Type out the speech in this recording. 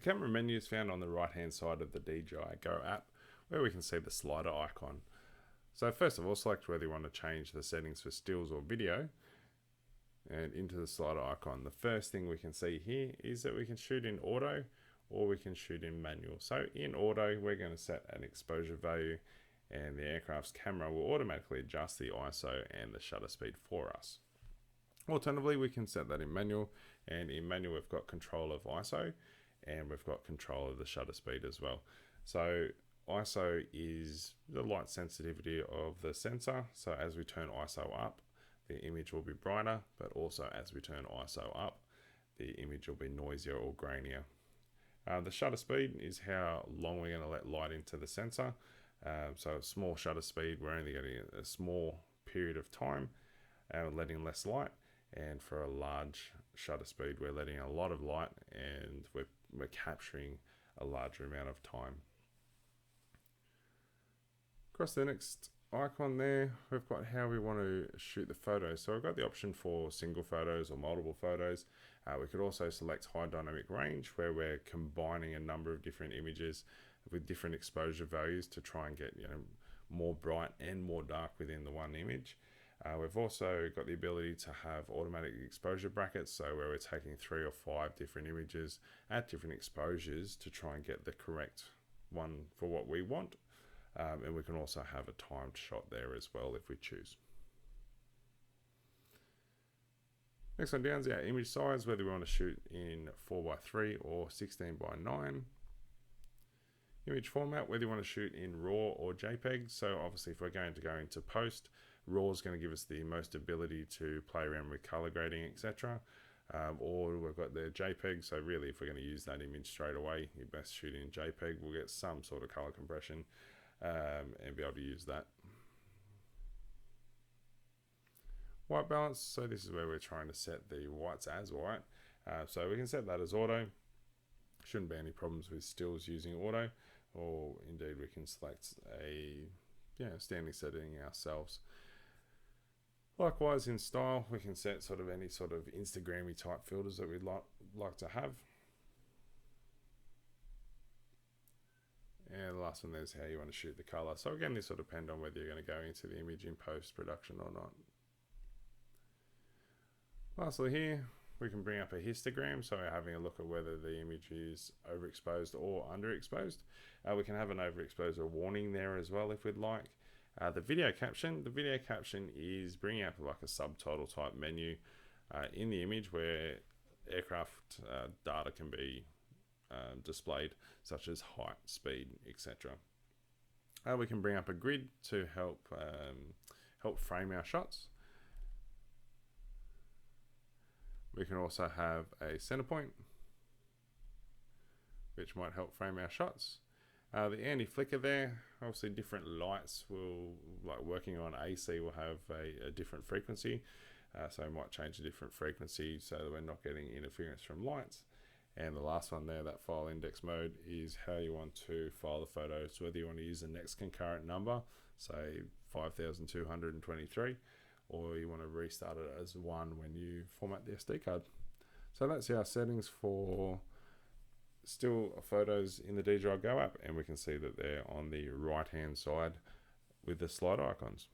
camera menu is found on the right hand side of the DJI Go app, where we can see the slider icon. So first of all, select whether you want to change the settings for stills or video, and into the slider icon. The first thing we can see here is that we can shoot in auto or we can shoot in manual. So in auto, we're going to set an exposure value, and the aircraft's camera will automatically adjust the ISO and the shutter speed for us. Alternatively, we can set that in manual, and in manual we've got control of ISO and we've got control of the shutter speed as well. So ISO is the light sensitivity of the sensor, so as we turn ISO up, the image will be brighter, but also as we turn ISO up, the image will be noisier or grainier. The shutter speed is how long we're going to let light into the sensor. So a small shutter speed, we're only getting a small period of time, letting less light. And for a large shutter speed, we're letting a lot of light, and we're capturing a larger amount of time. Across the next icon there, we've got how we want to shoot the photos. So I've got the option for single photos or multiple photos. We could also select high dynamic range, where we're combining a number of different images with different exposure values to try and get more bright and more dark within the one image. We've also got the ability to have automatic exposure brackets, so where we're taking 3 or 5 different images at different exposures to try and get the correct one for what we want. And we can also have a timed shot there as well if we choose. Next one down is our image size, whether we want to shoot in 4:3 or 16:9. Image format, whether you want to shoot in RAW or JPEG. So obviously if we're going to go into post, RAW is going to give us the most ability to play around with color grading, etc. Or we've got the JPEG, so really if we're going to use that image straight away, you best shoot in JPEG. We'll get some sort of color compression and be able to use that. White balance, so this is where we're trying to set the whites as white. So we can set that as auto. Shouldn't be any problems with stills using auto, or indeed we can select a standing setting ourselves. Likewise in style, we can set sort of any sort of Instagrammy type filters that we'd like to have. And the last one there's how you want to shoot the color. So again, this will depend on whether you're going to go into the image in post-production or not. Lastly here, we can bring up a histogram, so we're having a look at whether the image is overexposed or underexposed. We can have an overexposure warning there as well if we'd like. The video caption is bringing up like a subtitle type menu in the image where aircraft data can be displayed, such as height, speed, etc. We can bring up a grid to help frame our shots. We can also have a center point, which might help frame our shots. The anti-flicker there, obviously different lights will, like working on AC, will have a different frequency. So we might change a different frequency so that we're not getting interference from lights. And the last one there, that file index mode, is how you want to file the photos, whether you want to use the next concurrent number, say 5223, or you want to restart it as 1 when you format the SD card. So that's our settings for still photos in the DJI Go app, and we can see that they're on the right hand side with the slider icons.